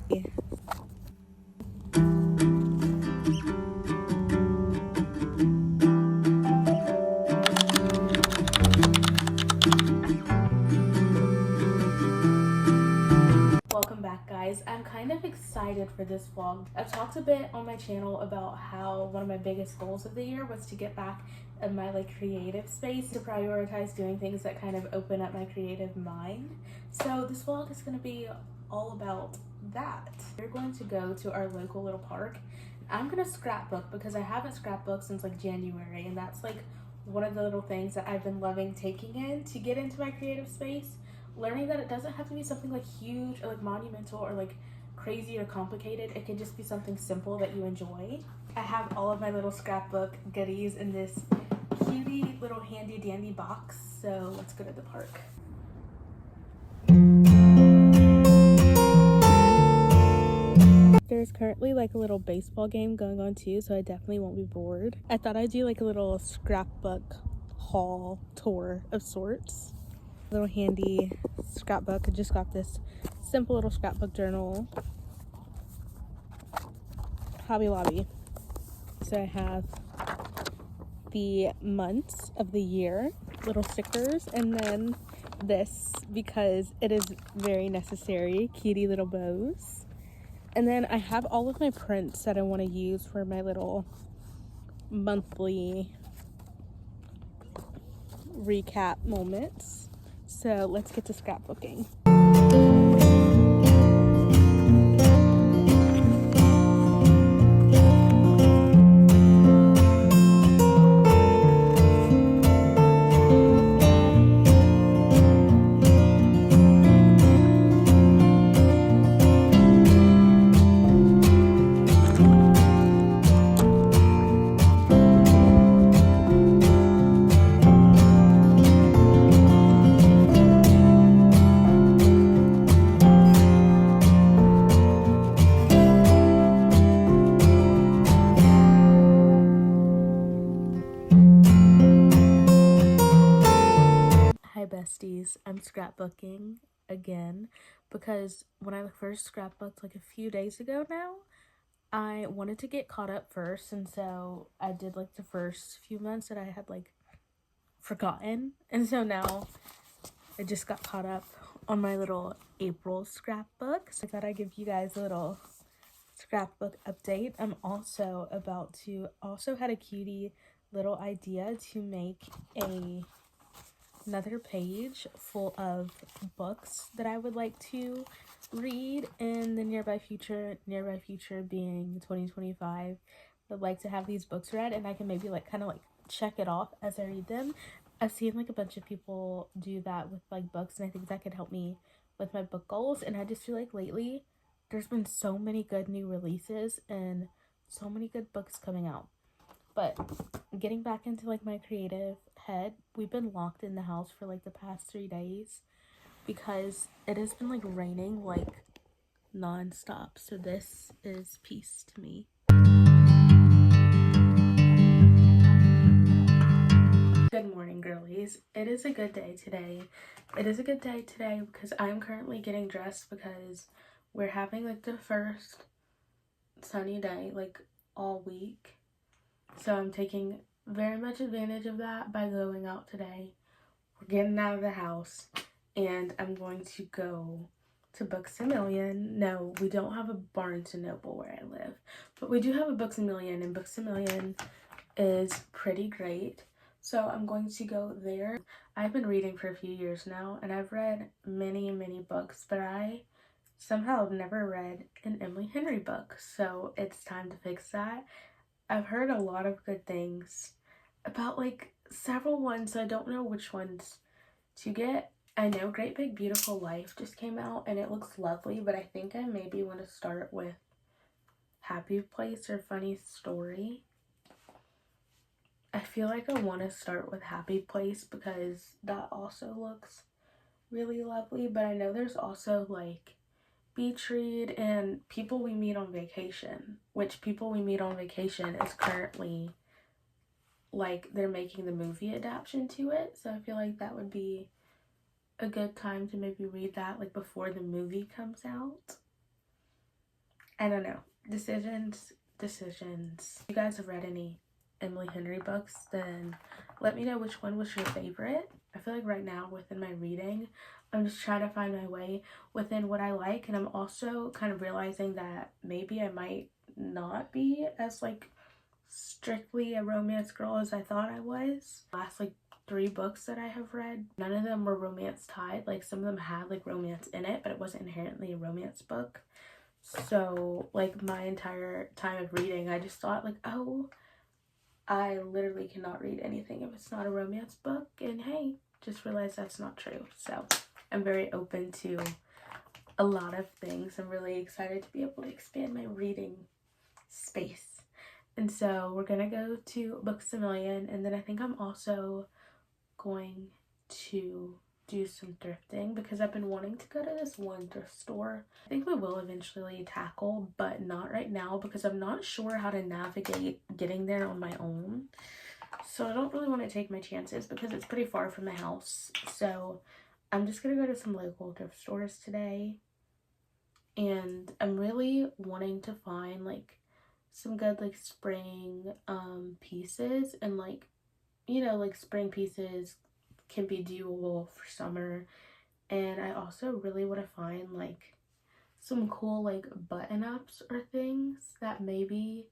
Welcome back, guys. I'm kind of excited for this vlog. I've talked a bit on my channel about how one of my biggest goals of the year was to get back in my creative space, to prioritize doing things that kind of open up my creative mind. So this vlog is going to be all about that. We're going to go to our local little park. I'm going to scrapbook because I haven't scrapbooked since January, and that's one of the little things that I've been loving taking in to get into my creative space. Learning that it doesn't have to be something huge or monumental or crazy or complicated. It can just be something simple that you enjoy. I have all of my little scrapbook goodies in this cutie little handy dandy box. So let's go to the park. There's currently a little baseball game going on too, so I definitely won't be bored. I thought I'd do a little scrapbook haul tour of sorts. Little handy scrapbook. I just got this simple little scrapbook journal. Hobby Lobby. So I have the months of the year, little stickers, and then this because it is very necessary, cutie little bows. And then I have all of my prints that I want to use for my little monthly recap moments. So let's get to scrapbooking. Hi besties, I'm scrapbooking again because when I first scrapbooked a few days ago now, I wanted to get caught up first, and so I did the first few months that I had forgotten, and so now I just got caught up on my little April scrapbook. So I thought I'd give you guys a little scrapbook update. I'm also had a cutie little idea to make another page full of books that I would like to read in the nearby future being 2025. I'd like to have these books read, and I can maybe kind of check it off as I read them. I've seen a bunch of people do that with books, and I think that could help me with my book goals. And I just feel lately there's been so many good new releases and so many good books coming out. But getting back into my creative head, we've been locked in the house for the past 3 days because it has been raining non-stop. So this is peace to me. Good morning, girlies. It is a good day today. Because I'm currently getting dressed because we're having the first sunny day all week. So I'm taking very much advantage of that by going out today. We're getting out of the house, and I'm going to go to Books A Million. No, we don't have a Barnes & Noble where I live, but we do have a Books A Million, and Books A Million is pretty great. So I'm going to go there. I've been reading for a few years now, and I've read many, many books, but I somehow have never read an Emily Henry book. So it's time to fix that. I've heard a lot of good things about several ones, so I don't know which ones to get. I know Great Big Beautiful Life just came out and it looks lovely, but I think I maybe want to start with Happy Place or Funny Story. I feel I want to start with Happy Place because that also looks really lovely, but I know there's also Beach Read and People We Meet on Vacation, which People We Meet on Vacation is currently they're making the movie adaptation to it, so I feel that would be a good time to maybe read that before the movie comes out. I don't know. Decisions. If you guys have read any Emily Henry books, then let me know which one was your favorite. I feel like right now within my reading, I'm just trying to find my way within what I like, and I'm also kind of realizing that maybe I might not be as like strictly a romance girl as I thought I was. Last like 3 books that I have read, none of them were romance tied. Like some of them had like romance in it, but it wasn't inherently a romance book. So like my entire time of reading, I just thought like, oh, I literally cannot read anything if it's not a romance book. And hey, just realized that's not true. So I'm very open to a lot of things. I'm really excited to be able to expand my reading space. And so we're gonna go to Books A Million, and then I think I'm also going to do some thrifting because I've been wanting to go to this one thrift store. I think we will eventually tackle, but not right now because I'm not sure how to navigate getting there on my own. So I don't really want to take my chances because it's pretty far from the house. So I'm just gonna go to some local thrift stores today, and I'm really wanting to find like some good like spring pieces, and like, you know, like spring pieces can be doable for summer. And I also really want to find like some cool like button-ups or things that maybe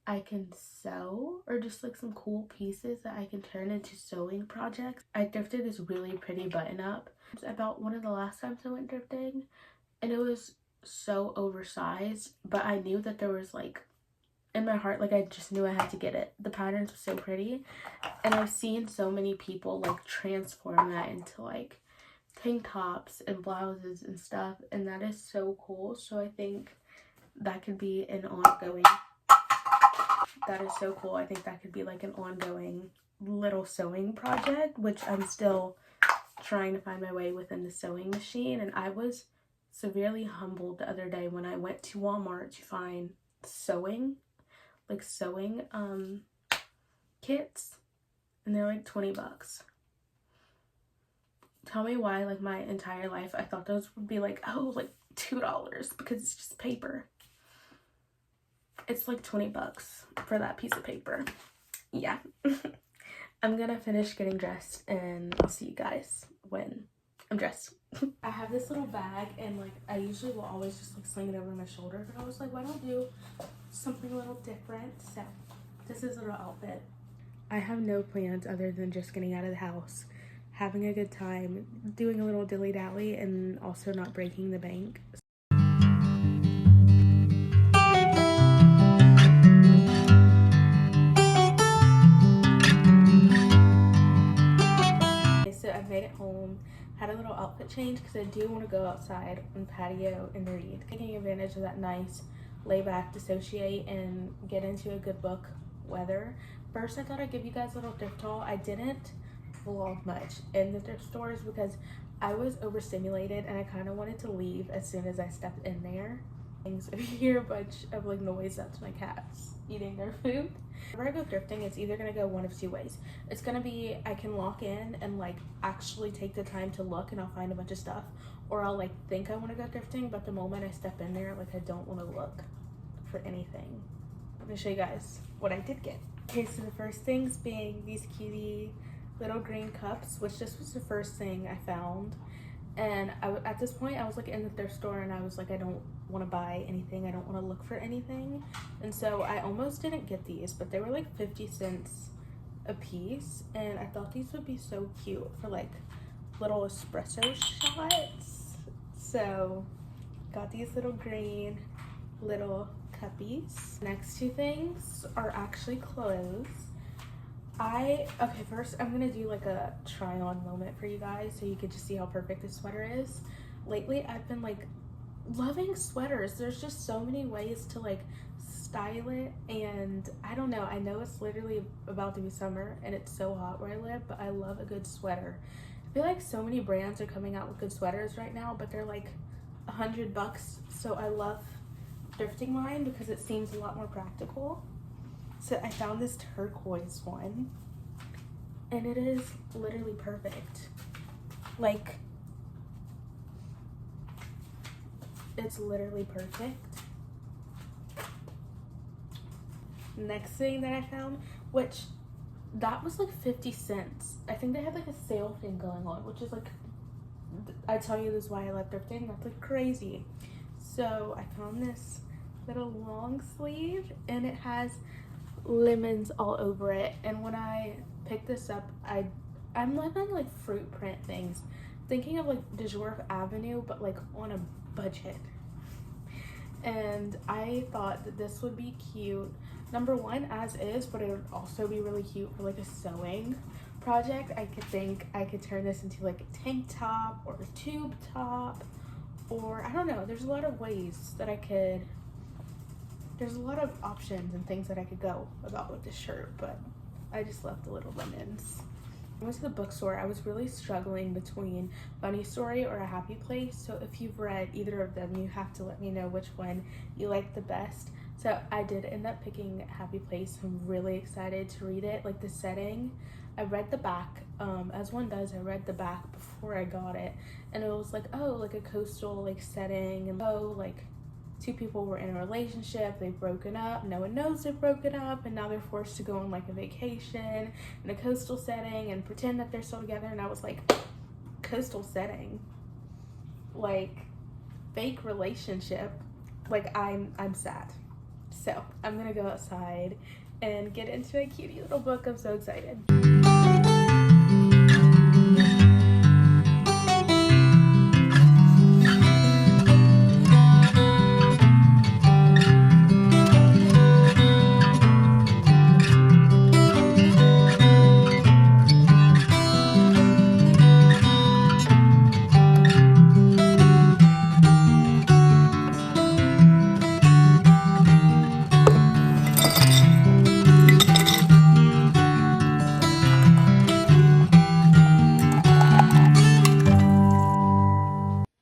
I can sew, or just like some cool pieces that I can turn into sewing projects. I thrifted this really pretty button-up about one of the last times I went thrifting, and it was so oversized, but I knew that there was like, in my heart, like I just knew I had to get it. The patterns were so pretty, and I've seen so many people like transform that into like tank tops and blouses and stuff, and that is so cool. So I think that could be an ongoing, that is so cool. I think that could be like an ongoing little sewing project, which I'm still trying to find my way within the sewing machine. And I was severely humbled the other day when I went to Walmart to find sewing kits, and they're like 20 bucks. Tell me why, like my entire life I thought those would be like, oh, like $2 because it's just paper. It's like 20 bucks for that piece of paper. Yeah. I'm gonna finish getting dressed and I'll see you guys when I'm dressed. I have this little bag, and like I usually will always just like sling it over my shoulder, but I was like, why don't do something a little different? So this is a little outfit. I have no plans other than just getting out of the house, having a good time, doing a little dilly-dally, and also not breaking the bank. So I made it home, had a little outfit change because I do want to go outside on the patio and read. Taking advantage of that nice lay back, dissociate, and get into a good book weather. First, I thought I'd give you guys a little thrift haul. I didn't vlog much in the thrift stores because I was overstimulated and I kind of wanted to leave as soon as I stepped in there. If you hear a bunch of like noise, that's my cats eating their food. Whenever I go thrifting, it's either gonna go one of 2 ways. It's gonna be I can lock in and like actually take the time to look and I'll find a bunch of stuff, or I'll like think I want to go thrifting, but the moment I step in there, like I don't want to look for anything. I'm gonna show you guys what I did get. Okay, so the first things being these cutie little green cups, which this was the first thing I found. And at this point, I was like in the thrift store and I was like, I don't want to buy anything. I don't want to look for anything. And so I almost didn't get these, but they were like 50 cents a piece. And I thought these would be so cute for like little espresso shots. So got these little green little cuppies. Next 2 things are actually clothes. Okay, first I'm gonna do like a try on moment for you guys so you can just see how perfect this sweater is. Lately I've been like loving sweaters. There's just so many ways to like style it, and I don't know, I know it's literally about to be summer and it's so hot where I live, but I love a good sweater. I feel like so many brands are coming out with good sweaters right now, but they're like $100, so I love thrifting mine because it seems a lot more practical. So I found this turquoise one, and it is literally perfect. Like, it's literally perfect. next thing that I found, which that was like 50 cents. I think they had like a sale thing going on, which is like, I tell you, this is why I love thrifting. That's like crazy. So I found this little long sleeve and it has lemons all over it. And when I picked this up, I'm loving like fruit print things, thinking of like DeJour Avenue, but like on a budget. And I thought that this would be cute, number one as is, but it would also be really cute for like a sewing project. I could turn this into like a tank top or a tube top, or I don't know, there's a lot of ways that there's a lot of options and things that I could go about with this shirt, but I just love the little lemons. I went to the bookstore. I was really struggling between Funny Story or A Happy Place. So if you've read either of them, you have to let me know which one you like the best. So I did end up picking Happy Place. I'm really excited to read it. Like the setting, I read the back, as one does. I read the back before I got it, and it was like, oh, like a coastal like setting, and oh, like two people were in a relationship, they've broken up, no one knows they've broken up, and now they're forced to go on like a vacation in a coastal setting and pretend that they're still together. And I was like, coastal setting, like fake relationship, like I'm sad. So I'm gonna go outside and get into a cutie little book. I'm so excited.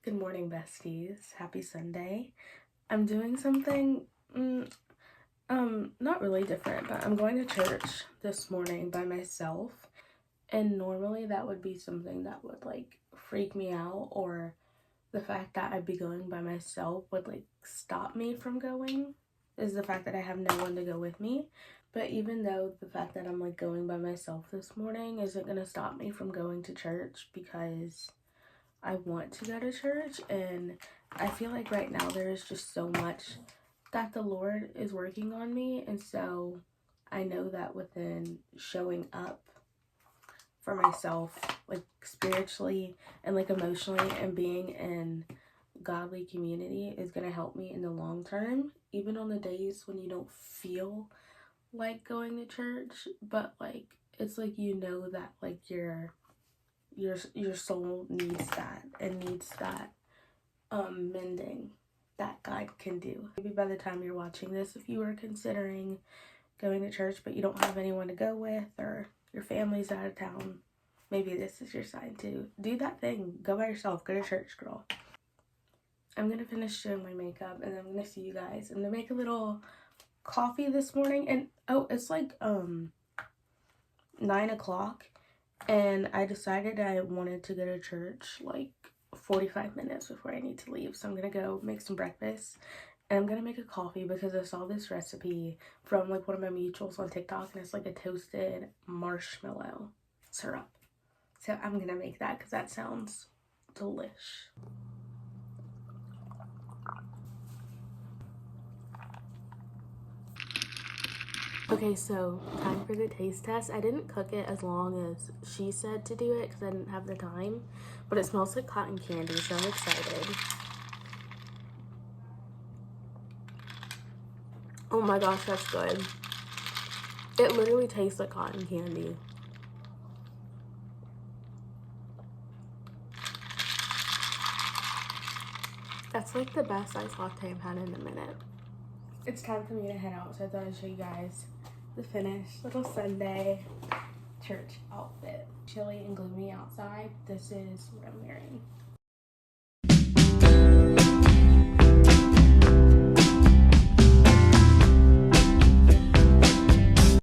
Good morning, besties. Happy Sunday. I'm doing something, not really different, but I'm going to church this morning by myself. And normally that would be something that would like freak me out, or the fact that I'd be going by myself would like stop me from going, is the fact that I have no one to go with me. But even though the fact that I'm like going by myself this morning isn't gonna stop me from going to church, because I want to go to church, and I feel like right now there is just so much that the Lord is working on me. And so I know that within showing up for myself, like spiritually and like emotionally, and being in godly community is going to help me in the long term, even on the days when you don't feel like going to church. But like, it's like, you know, that like your soul needs that, and needs that mending that God can do. Maybe by the time you're watching this, if you are considering going to church but you don't have anyone to go with, or your family's out of town, maybe this is your sign to do that thing. Go by yourself. Go to church, girl. I'm gonna finish doing my makeup and then I'm gonna see you guys. I'm gonna make a little coffee this morning, and oh, it's like 9 o'clock, and I decided I wanted to go to church like 45 minutes before I need to leave. So I'm gonna go make some breakfast, and I'm gonna make a coffee because I saw this recipe from like one of my mutuals on TikTok, and it's like a toasted marshmallow syrup. So I'm gonna make that because that sounds delish. Okay, so time for the taste test. I didn't cook it as long as she said to do it because I didn't have the time, but it smells like cotton candy, so I'm excited. Oh my gosh, that's good. It literally tastes like cotton candy. That's like the best iced latte I've had in a minute. It's time for me to head out, so I thought I'd show you guys the finished little Sunday church outfit. Chilly and gloomy outside. This is what I'm wearing.